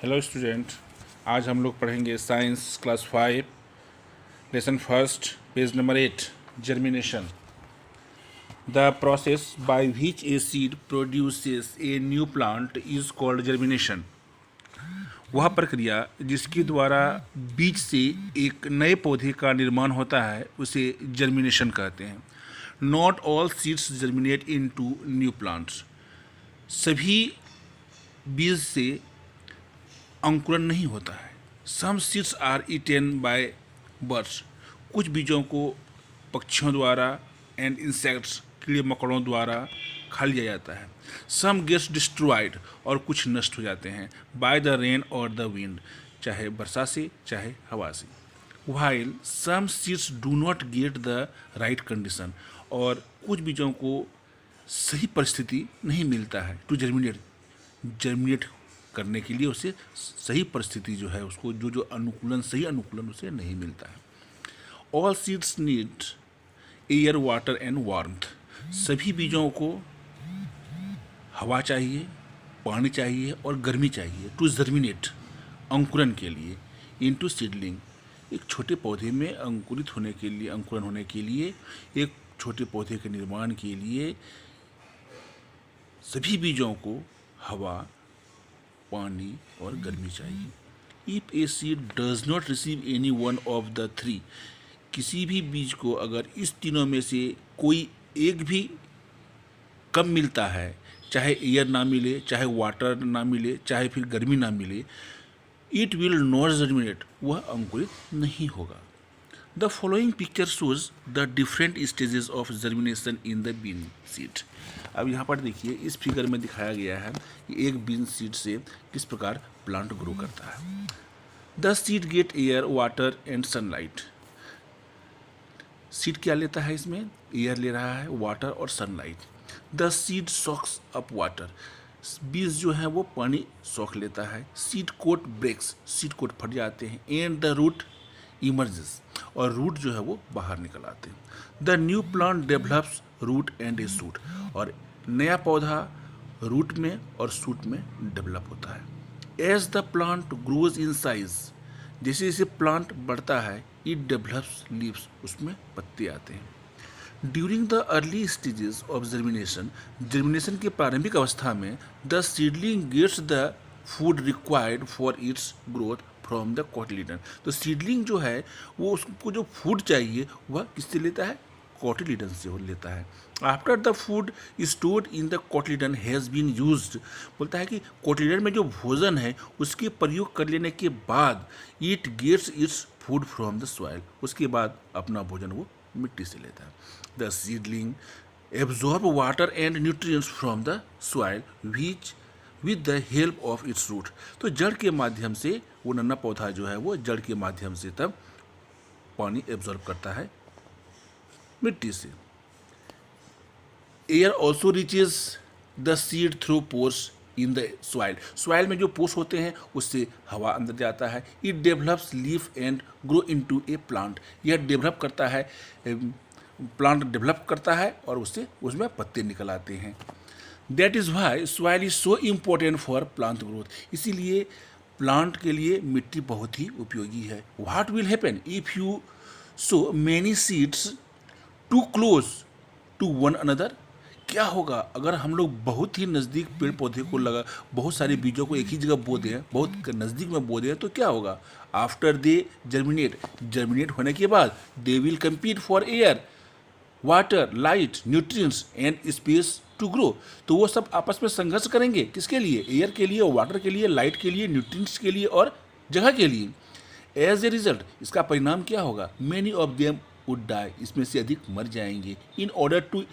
Hello student, आज हम लोग पढ़ेंगे science class 5 lesson first page number 8 germination. The process by which a seed produces a new plant is called germination. वह प्रक्रिया जिसके द्वारा बीज से एक नए पौधे का निर्माण होता है उसे जर्मिनेशन कहते हैं। Not all seeds germinate into new plants. सभी बीज से अंकुरण नहीं होता है। Some seeds are eaten by birds. कुछ बीजों को पक्षियों द्वारा एंड इंसेक्ट्स कीड़े मकोड़ों द्वारा खा लिया जाता है। सम गेट्स डिस्ट्रॉयड और कुछ नष्ट हो जाते हैं बाय द रेन और द विंड, चाहे वर्षा से चाहे हवा से। While some seeds do not get the right condition. और कुछ बीजों को सही परिस्थिति नहीं मिलता है टू जर्मिनेट करने के लिए। उसे सही परिस्थिति जो है उसको जो अनुकूलन सही अनुकूलन उसे नहीं मिलता है। All seeds need air water and warmth. सभी बीजों को हवा चाहिए, पानी चाहिए और गर्मी चाहिए टू जर्मिनेट अंकुरण के लिए। इनटू सीडलिंग, एक छोटे पौधे में अंकुरण होने के लिए एक छोटे पौधे के निर्माण के लिए सभी बीजों को हवा, पानी और गर्मी चाहिए। If a seed does not receive any one of the three, किसी भी बीज को अगर इस तीनों में से कोई एक भी कम मिलता है, चाहे एयर ना मिले, चाहे वाटर ना मिले, चाहे फिर गर्मी ना मिले, इट विल नॉट जर्मिनेट, वह अंकुरित नहीं होगा। The following picture shows the different stages of germination in the bean seed. अब यहाँ पर देखिए, इस फिगर में दिखाया गया है कि एक बीन सीड से किस प्रकार प्लांट ग्रो करता है। The seed get air, water and sunlight. Seed क्या लेता है इसमें? एयर ले रहा है, वाटर और sunlight. The seed soaks up water. बीज जो है वो पानी सोख लेता है। Seed coat breaks, seed coat फट जाते हैं। एंड द रूट इमर्जेस, और रूट जो है वो बाहर निकल आते हैं। The new plant develops root and a shoot, और नया पौधा रूट में और सूट में डेवलप होता है। As the plant grows in size, जैसे जैसे प्लांट बढ़ता है, इट डेवलप्स लीव्स, उसमें पत्ते आते हैं। During the early stages of germination के प्रारंभिक अवस्था में the seedling gets the food required for its growth from the cotyledon. तो सीडलिंग जो है वो उसको जो फूड चाहिए वह किससे लेता है? कोटिलिडन से वो लेता है। After the food stored in the cotyledon has been used, बोलता है कि कोटिलिडन में जो भोजन है उसके प्रयोग कर लेने के बाद it gets its food from the soil, उसके बाद अपना भोजन वो मिट्टी से लेता है। The seedling absorb water and nutrients from the soil which with the help of its root. तो जड़ के माध्यम से वो नन्हा पौधा जो है वो जड़ के माध्यम से तब पानी एब्जॉर्ब करता है मिट्टी से। Air also reaches the seed through pores in the soil. Soil में जो पोर्स होते हैं उससे हवा अंदर जाता है। It develops leaf and grow into A plant. यह डेवलप करता है, प्लांट डेवलप करता है और उससे उसमें पत्ते निकल आते हैं। That is why soil is so important for plant growth. इसीलिए प्लांट के लिए मिट्टी बहुत ही उपयोगी है। What will happen if you sow many seeds too close to one another. क्या होगा अगर हम लोग बहुत ही नज़दीक पेड़ पौधे को लगा, बहुत सारे बीजों को एक ही जगह बो दें, बहुत नज़दीक में बो दें, तो क्या होगा? आफ्टर दे जर्मिनेट होने के बाद they will compete for air, water, light, nutrients and space to grow. तो वो सब आपस में संघर्ष करेंगे, किसके लिए? एयर के लिए, वाटर के लिए, लाइट के लिए, न्यूट्रिएंट्स के लिए और जगह के लिए। एज ए रिजल्ट इसका परिणाम क्या होगा? Many of them would die, इसमें से अधिक मर जाएंगे। In order to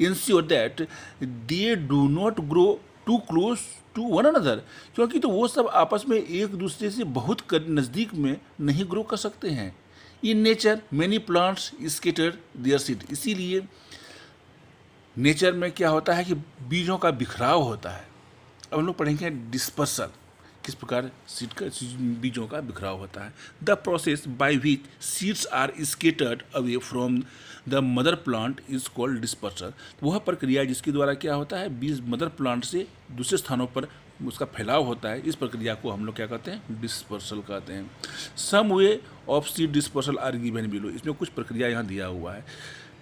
ensure that they do not grow too close to one another, क्योंकि तो वो सब आपस में एक दूसरे से बहुत नज़दीक में नहीं ग्रो कर सकते हैं। In nature many plants scatter there seed, इसीलिए नेचर में क्या होता है कि बीजों का बिखराव होता है। अब हम लोग पढ़ेंगे डिस्पर्सल, किस प्रकार सीड का बीजों का बिखराव होता है। The process by which seeds are scattered away from the mother plant is called dispersal. वह प्रक्रिया जिसके द्वारा क्या होता है, बीज मदर प्लांट से दूसरे स्थानों पर उसका फैलाव होता है, इस प्रक्रिया को हम लोग क्या कहते हैं, डिस्पर्सल कहते हैं। Some way of seed dispersal are given below. इसमें कुछ प्रक्रिया यहाँ दिया हुआ है।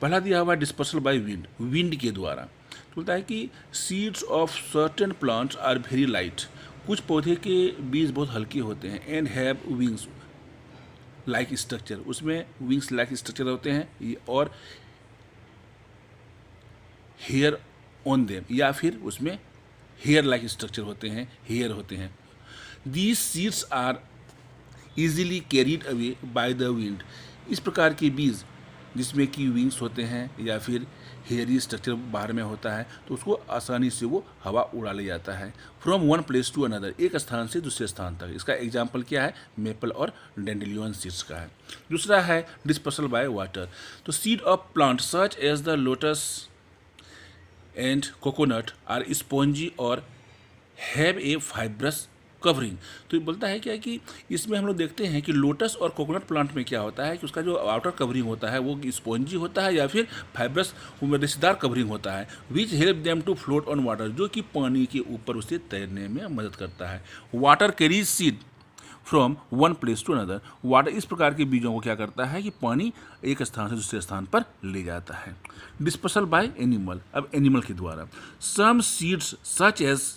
पहला दिया हुआ है डिस्पर्सल बाय विंड, विंड के द्वारा। तो बोलता है कि seeds of certain plants are very light. कुछ पौधे के बीज बहुत हल्के होते हैं। And have wings like structure, उसमें विंग्स लाइक स्ट्रक्चर होते हैं और हेयर ऑन देम, या फिर उसमें हेयर लाइक स्ट्रक्चर होते हैं, हेयर होते हैं। These seeds are easily carried away by the wind. इस प्रकार के बीज जिसमें कि विंग्स होते हैं या फिर हेयरी स्ट्रक्चर बाहर में होता है, तो उसको आसानी से वो हवा उड़ा ले जाता है। From one place to another, एक स्थान से दूसरे स्थान तक। इसका एग्जाम्पल क्या है, मेपल और डेंडेलियन सीड्स का है। दूसरा है डिस्पर्सल बाय वाटर। तो seed of plant such as the lotus and coconut are spongy और हैव ए फाइब्रस कवरिंग। तो ये बोलता है क्या कि इसमें हम लोग देखते हैं कि लोटस और कोकोनट प्लांट में क्या होता है कि उसका जो आउटर कवरिंग होता है वो स्पॉन्जी होता है या फिर फाइब्रस रेशेदार कवरिंग होता है, which help them to float on water, जो कि पानी के ऊपर उसे तैरने में मदद करता है। Water carries seed from one place to another. Water इस प्रकार के बीजों को क्या करता है कि पानी एक स्थान से दूसरे स्थान पर ले जाता है। डिस्पर्सल बाय एनिमल, अब एनिमल के द्वारा। Some seeds such as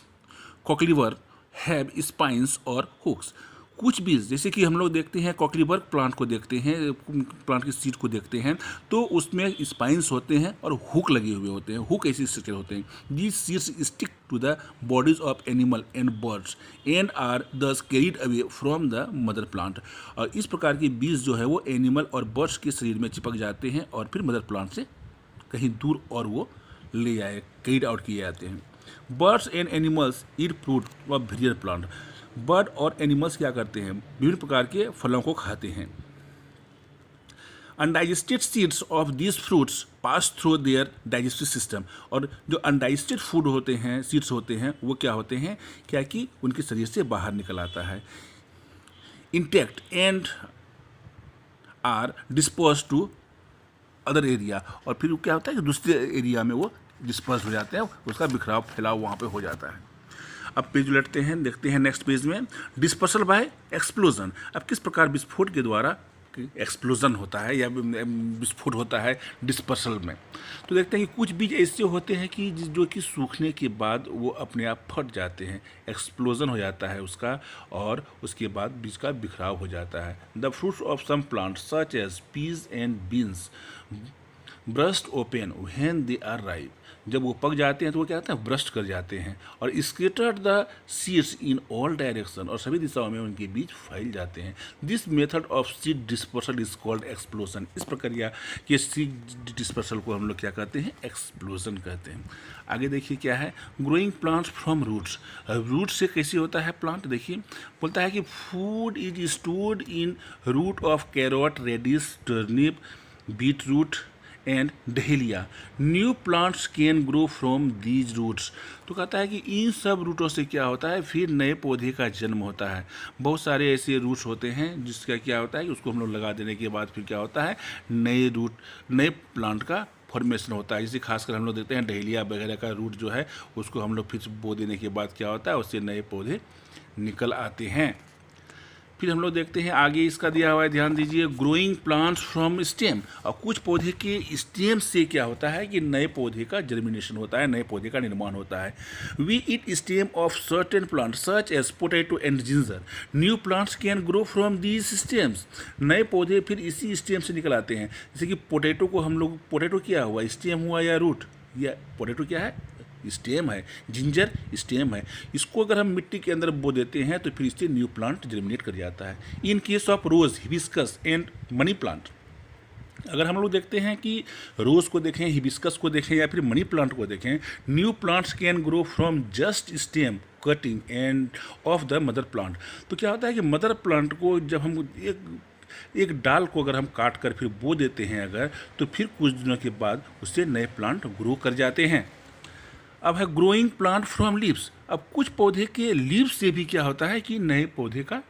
cocklebur have spines और हुक्स। कुछ बीज जैसे कि हम लोग देखते हैं कॉकलीवर्क प्लांट को देखते हैं, प्लांट की सीड को देखते हैं, तो उसमें स्पाइंस होते हैं और हुक लगे हुए होते हैं, हुक ऐसे स्ट्रक्चर होते हैं। These seeds stick to the bodies of animal and birds and are thus carried away from the mother plant. और इस प्रकार के बीज जो है वो एनिमल और बर्ड्स के शरीर में चिपक जाते हैं और फिर मदर प्लांट से कहीं दूर और वो ले जाए, कैरीड आउट किए जाते हैं। Birds and animals eat fruit of various plant. Bird और एनिमल्स क्या करते हैं, विभिन्न प्रकार के फलों को खाते हैं। Undigested seeds of these fruits pass through their digestive system. और जो अनडाइजेस्टेड फूड होते हैं, सीड्स होते हैं, वो क्या होते हैं, क्या कि उनके शरीर से बाहर निकल आता है। Intact and are disperse to other area. और फिर क्या होता है कि दूसरे एरिया में वो डिस्पर्स हो जाते हैं, उसका बिखराव फैलाव वहाँ पे हो जाता है। अब पेज उलटते हैं, देखते हैं नेक्स्ट पेज में डिस्पर्सल बाय एक्सप्लोजन। अब किस प्रकार विस्फोट के द्वारा एक्सप्लोजन होता है या विस्फोट होता है डिस्पर्सल में। तो देखते हैं कि कुछ बीज ऐसे होते हैं कि जो कि सूखने के बाद वो अपने आप फट जाते हैं, एक्सप्लोजन हो जाता है उसका, और उसके बाद बीज का बिखराव हो जाता है। The fruits of some plants such as peas and beans burst open when they are ripe. जब वो पक जाते हैं तो वो क्या होता है, ब्रस्ट कर जाते हैं और scattered the seeds in all direction, और सभी दिशाओं में उनके बीज फैल जाते हैं। This method of seed dispersal is called explosion. इस प्रक्रिया के सीड डिस्पर्सल को हम लोग क्या कहते हैं, एक्सप्लोजन कहते हैं। आगे देखिए क्या है, growing plants from roots. Root से कैसे होता है प्लांट, देखिए बोलता है कि food is stored in root of carrot, radish, turnip, beet root and dahlia. New plants can grow from these roots. तो कहता है कि इन सब रूटों से क्या होता है, फिर नए पौधे का जन्म होता है। बहुत सारे ऐसे रूट्स होते हैं जिसका क्या होता है कि उसको हम लोग लगा देने के बाद फिर क्या होता है, नए रूट, नए प्लांट का फॉर्मेशन होता है। जैसे खासकर हम लोग देखते हैं डहेलिया वगैरह का रूट जो है उसको हम लोग फिर बो देने के बाद क्या होता है, उससे नए पौधे निकल आते हैं। फिर हम लोग देखते हैं आगे इसका दिया हुआ है, ध्यान दीजिए, ग्रोइंग प्लांट्स फ्रॉम स्टेम। और कुछ पौधे के स्टेम से क्या होता है कि नए पौधे का जर्मिनेशन होता है, नए पौधे का निर्माण होता है। We eat stem of certain plant such as potato and ginger. New plants can grow from these stems. नए पौधे फिर इसी स्टेम से निकल आते हैं। जैसे कि पोटैटो को हम लोग, पोटैटो क्या हुआ, स्टेम हुआ या रूट, या पोटैटो क्या है, स्टेम है, जिंजर स्टेम है। इसको अगर हम मिट्टी के अंदर बो देते हैं तो फिर इससे न्यू प्लांट जर्मिनेट कर जाता है। In case of rose, hibiscus and money plant, अगर हम लोग देखते हैं कि रोज को देखें, हिबिस्कस को देखें या फिर मनी प्लांट को देखें, new plants can grow from just stem cutting end of the mother plant. तो क्या होता है कि मदर प्लांट को जब हम एक डाल को अगर हम काट कर फिर बो देते हैं अगर, तो फिर कुछ दिनों के बाद उससे नए प्लांट ग्रो कर जाते हैं। अब है ग्रोइंग प्लांट फ्रॉम लीव्स। अब कुछ पौधे के लीव्स से भी क्या होता है कि नए पौधे का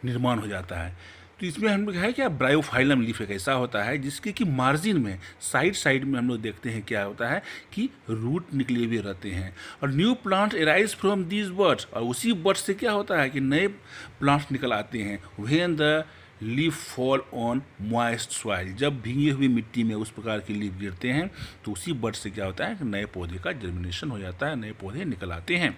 निर्माण हो जाता है। तो इसमें हम लोग है क्या, ब्रायोफाइलम लीफ एक ऐसा होता है जिसके कि मार्जिन में साइड में हम लोग देखते हैं क्या होता है कि रूट निकले हुए रहते हैं, और new plant arise from these birds, और उसी बर्ड्स से क्या होता है कि नए प्लांट्स निकल आते हैं। When the leaf fall on moist soil, जब भीगी हुई मिट्टी में उस प्रकार के लीफ गिरते हैं तो उसी बर्ड से क्या होता है कि नए पौधे का जर्मिनेशन हो जाता है, नए पौधे निकल आते हैं।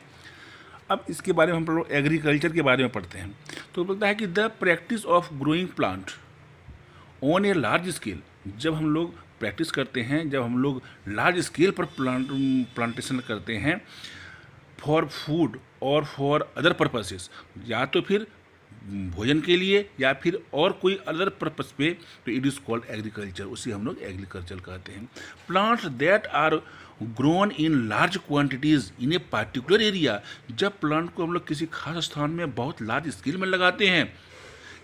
अब इसके बारे में हम लोग एग्रीकल्चर के बारे में पढ़ते हैं। तो बोलता है कि the practice of growing plant on a large scale, जब हम लोग प्रैक्टिस करते हैं, जब हम लोग लार्ज स्केल पर प्लांटेशन करते हैं फॉर फूड और फॉर अदर पर्पसेस, या तो फिर भोजन के लिए या फिर और कोई अदर पर्पस पे, तो इट इज़ कॉल्ड एग्रीकल्चर, उसे हम लोग एग्रीकल्चर कहते हैं। Plants that are grown in large quantities in a particular area, जब प्लांट को हम लोग किसी खास स्थान में बहुत लार्ज स्केल में लगाते हैं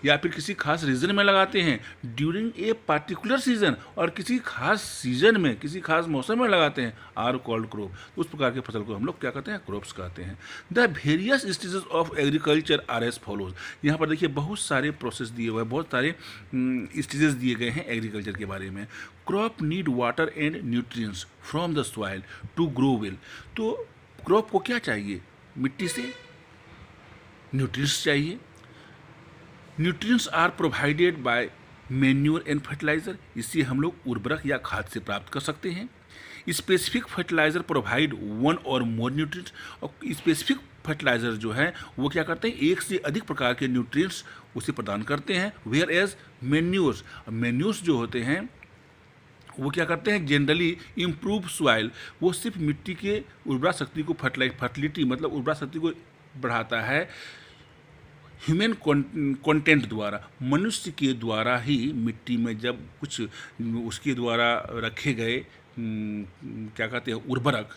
या फिर किसी खास रीजन में लगाते हैं ड्यूरिंग ए पार्टिकुलर सीजन, और किसी खास सीजन में किसी खास मौसम में लगाते हैं, आर कॉल्ड क्रॉप, उस प्रकार के फसल को हम लोग क्या कहते हैं, क्रॉप्स कहते हैं। The various stages of agriculture are as follows, यहाँ पर देखिए बहुत सारे प्रोसेस दिए हुए हैं, बहुत सारे स्टेजेस दिए गए हैं एग्रीकल्चर के बारे में। Crop need water and nutrients from the soil to grow well, तो क्रॉप को क्या चाहिए, मिट्टी से न्यूट्रिएंट्स चाहिए। Nutrients are provided by manure and fertiliser, इससे हम लोग उर्वरक या खाद से प्राप्त कर सकते हैं। स्पेसिफिक फर्टिलाइज़र प्रोवाइड वन और मोर न्यूट्रिएंट्स, और स्पेसिफिक फर्टिलाइज़र जो है वो क्या करते हैं, एक से अधिक प्रकार के न्यूट्रिएंट्स उसे प्रदान करते हैं। वेयर एज मैन्योर्स जो होते हैं वो क्या करते हैं, जनरली इम्प्रूव सॉइल, वो सिर्फ मिट्टी के उर्वरा शक्ति को फर्टिलिटी मतलब उर्वरा शक्ति को बढ़ाता है। ह्यूमन कंटेंट द्वारा, मनुष्य के द्वारा ही मिट्टी में जब कुछ उसके द्वारा रखे गए क्या कहते हैं उर्वरक,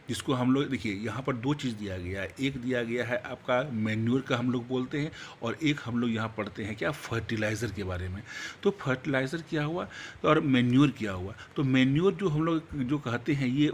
जिसको हम लोग देखिए यहाँ पर दो चीज़ दिया गया है, एक दिया गया है आपका मैन्योर का हम लोग बोलते हैं, और एक हम लोग यहाँ पढ़ते हैं क्या, फर्टिलाइज़र के बारे में। तो फर्टिलाइज़र क्या हुआ और मैन्योर क्या हुआ, तो मैन्योर जो हम लोग जो कहते हैं ये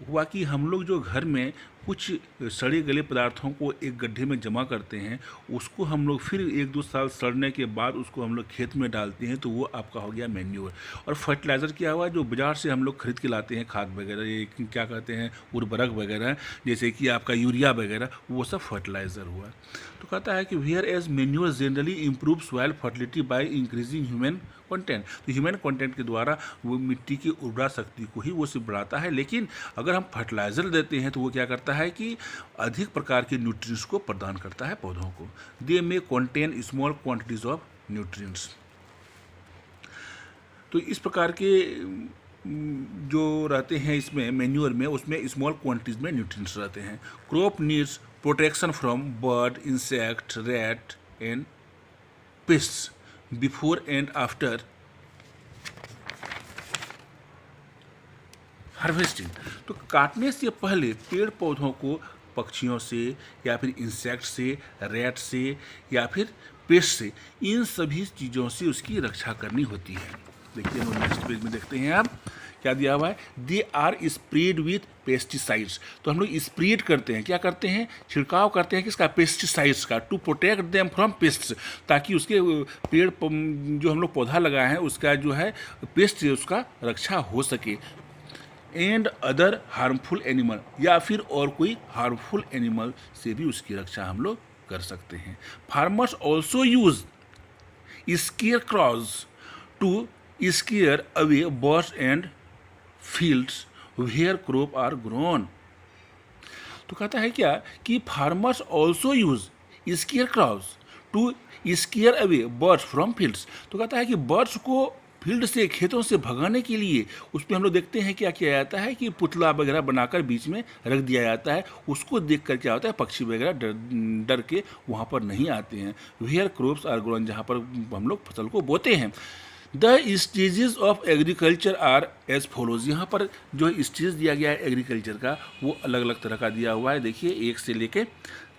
हुआ कि हम लोग जो घर में कुछ सड़े गले पदार्थों को एक गड्ढे में जमा करते हैं, उसको हम लोग फिर 1-2 साल सड़ने के बाद उसको हम लोग खेत में डालते हैं, तो वो आपका हो गया मैन्योर। और फर्टिलाइज़र क्या हुआ, जो बाज़ार से हम लोग खरीद के लाते हैं खाद वगैरह, ये क्या कहते हैं उर्वरक वगैरह, जैसे कि आपका यूरिया वगैरह, वो सब फर्टिलाइज़र हुआ। तो कहता है कि whereas manure generally improve soil fertility by increasing human content, तो ह्यूमन कंटेंट के द्वारा वो मिट्टी की उर्वरा शक्ति को ही वो सिर्फ बढ़ाता है। लेकिन अगर हम फर्टिलाइज़र देते हैं तो वो क्या करता है कि अधिक प्रकार के न्यूट्रिएंट्स को प्रदान करता है पौधों को। They may contain small quantities of nutrients, तो इस प्रकार के जो रहते हैं इसमें मैन्योर में, उसमें स्मॉल क्वांटिटीज में न्यूट्रिएंट्स रहते हैं। Crop needs protection from bird, insect, rat and pests before and after harvesting, तो काटने से पहले पेड़ पौधों को पक्षियों से या फिर इंसेक्ट से, रैट से या फिर पेस्ट से, इन सभी चीज़ों से उसकी रक्षा करनी होती है। देखिए हम नेक्स्ट पेज में देखते हैं आप क्या दिया हुआ है, they are spread with pesticides, तो हम लोग स्प्रेड करते हैं, क्या करते हैं, छिड़काव करते हैं किसका, पेस्टिसाइड्स का, to protect them from pests, ताकि उसके पेड़ जो हम लोग पौधा लगाए हैं उसका जो है पेस्ट से उसका रक्षा हो सके। एंड अदर हार्मफुल एनिमल, या फिर और कोई हार्मफुल एनिमल से भी उसकी रक्षा हम लोग कर सकते हैं। Farmers also use scarecrows to scare away birds and fields where crop are grown, तो कहता है क्या कि farmers also use scarecrows to scare away birds from fields, तो कहता है कि बर्ड्स को फील्ड से, खेतों से भगाने के लिए उसमें हम लोग देखते हैं क्या किया जाता है कि पुतला वगैरह बनाकर बीच में रख दिया जाता है, उसको देखकर क्या होता है पक्षी वगैरह डर के वहाँ पर नहीं आते हैं। वेयर क्रॉप्स आर ग्रोन, जहाँ पर हम लोग फसल को बोते हैं। The stages of agriculture are as follows, यहाँ पर जो स्टेज दिया गया है एग्रीकल्चर का वो अलग अलग तरह का दिया हुआ है। देखिए 1 से लेके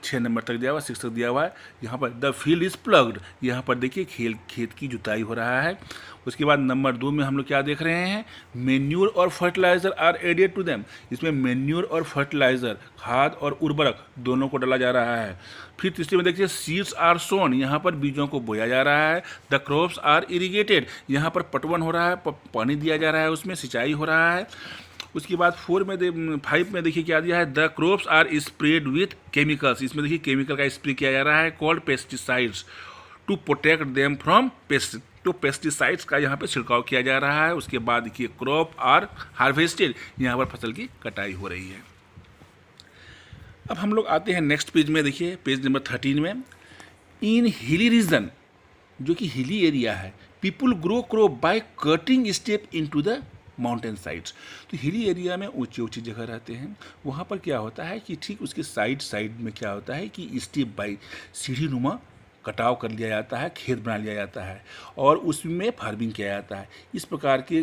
6 नंबर तक दिया हुआ है, 6 तक दिया हुआ है। यहाँ पर द फील्ड इज प्लग्ड, यहाँ पर देखिए खेत की जुताई हो रहा है। उसके बाद नंबर 2 में हम लोग क्या देख रहे हैं, मेन्यूर और fertiliser are added to them, इसमें मेन्यूर और फर्टिलाइजर, खाद और उर्वरक दोनों को डाला जा रहा है। फिर तीसरे में देखिए सीड्स आर सोन, यहाँ पर बीजों को बोया जा रहा है। द क्रॉप्स आर इरीगेटेड, यहाँ पर पटवन हो रहा है, पानी दिया जा रहा है, उसमें सिंचाई हो रहा है। उसके बाद 5 में देखिए क्या दिया है, the crops are spread with chemicals, इसमें देखिए केमिकल का स्प्रे किया जा रहा है, called pesticides to protect them from pest, तो पेस्टिसाइड्स का यहाँ पे छिड़काव किया जा रहा है। उसके बाद देखिए क्रॉप आर हार्वेस्टेड, यहाँ पर फसल की कटाई हो रही है। अब हम लोग आते हैं नेक्स्ट पेज में, देखिए पेज नंबर 13 में, इन हिली रीजन, जो कि हिली एरिया है, people grow crop by cutting step into the mountain sides. तो हिली एरिया में ऊंची ऊंची जगह रहते हैं, वहाँ पर क्या होता है कि ठीक उसके साइड में क्या होता है कि स्टेप बाय सीढ़ी नुमा कटाव कर लिया जाता है, खेत बना लिया जाता है और उसमें फार्मिंग किया जाता है। इस प्रकार के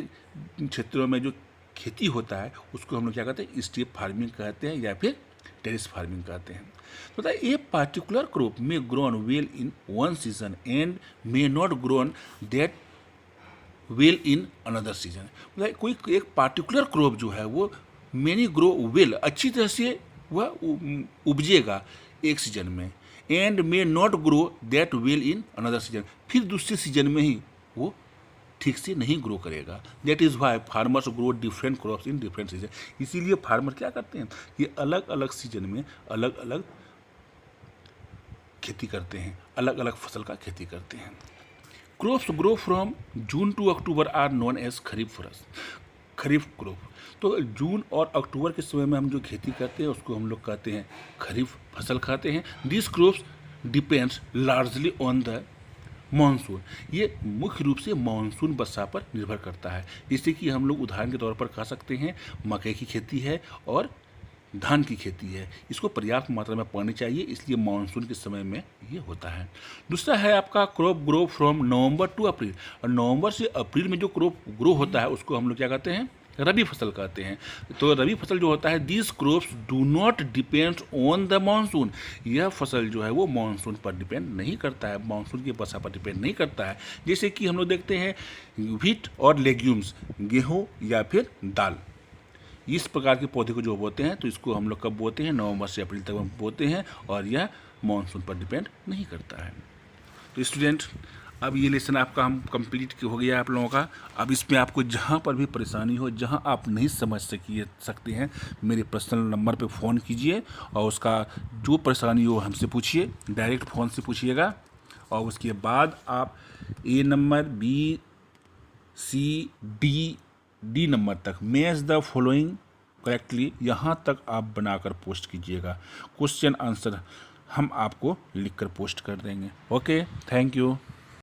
क्षेत्रों में जो खेती होता है उसको हम लोग क्या कहते हैं, स्टेप फार्मिंग कहते हैं या फिर टेरेस फार्मिंग कहते हैं। तो a particular crop may grown well in one season and may not grown that well in another season, मतलब कोई एक पार्टिकुलर क्रॉप जो है वो मैनी ग्रो वेल, अच्छी तरह से वह उपजेगा एक सीजन में, and may not grow that well in another season, फिर दूसरे सीजन में ही वो ठीक से नहीं ग्रो करेगा। That is Y farmers grow different crops in different season, इसीलिए फार्मर क्या करते हैं, ये अलग अलग सीजन में अलग अलग खेती करते हैं, अलग अलग फसल का खेती करते हैं। Crops grow from June to October are known as kharif crop. तो जून और अक्टूबर के समय में हम जो खेती करते हैं उसको हम लोग कहते हैं खरीफ फसल कहते हैं। This crops depends largely on the monsoon, ये मुख्य रूप से मानसून वर्षा पर निर्भर करता है। जैसे कि हम लोग उदाहरण के तौर पर कह सकते हैं मकई की खेती है और धान की खेती है, इसको पर्याप्त मात्रा में पानी चाहिए, इसलिए मानसून के समय में ये होता है। दूसरा है आपका crop grow from November to April, और नवंबर से अप्रैल में जो क्रॉप ग्रो होता है उसको हम लोग क्या कहते हैं, रबी फसल कहते हैं। तो रबी फसल जो होता है, this crops do not depend on the monsoon, यह फसल जो है वो मानसून पर डिपेंड नहीं करता है, मानसून की वर्षा पर डिपेंड नहीं करता है। जैसे कि हम लोग देखते हैं व्हीट और लेग्यूम्स, गेहूँ या फिर दाल, इस प्रकार के पौधे को जो बोते हैं तो इसको हम लोग कब बोते हैं, नवंबर से अप्रैल तक हम बोते हैं, और यह मानसून पर डिपेंड नहीं करता है। तो स्टूडेंट, अब ये लेसन आपका हम कंप्लीट हो गया आप लोगों का। अब इसमें आपको जहाँ पर भी परेशानी हो, जहाँ आप नहीं समझ सकते हैं, मेरे पर्सनल नंबर पे फ़ोन कीजिए और उसका जो परेशानी हो हमसे पूछिए, डायरेक्ट फ़ोन से पूछिएगा। और उसके बाद आप ए नंबर, बी, सी, डी नंबर तक मैच द फॉलोइंग करेक्टली, यहाँ तक आप बनाकर पोस्ट कीजिएगा। क्वेश्चन आंसर हम आपको लिखकर पोस्ट कर देंगे। Okay, thank you.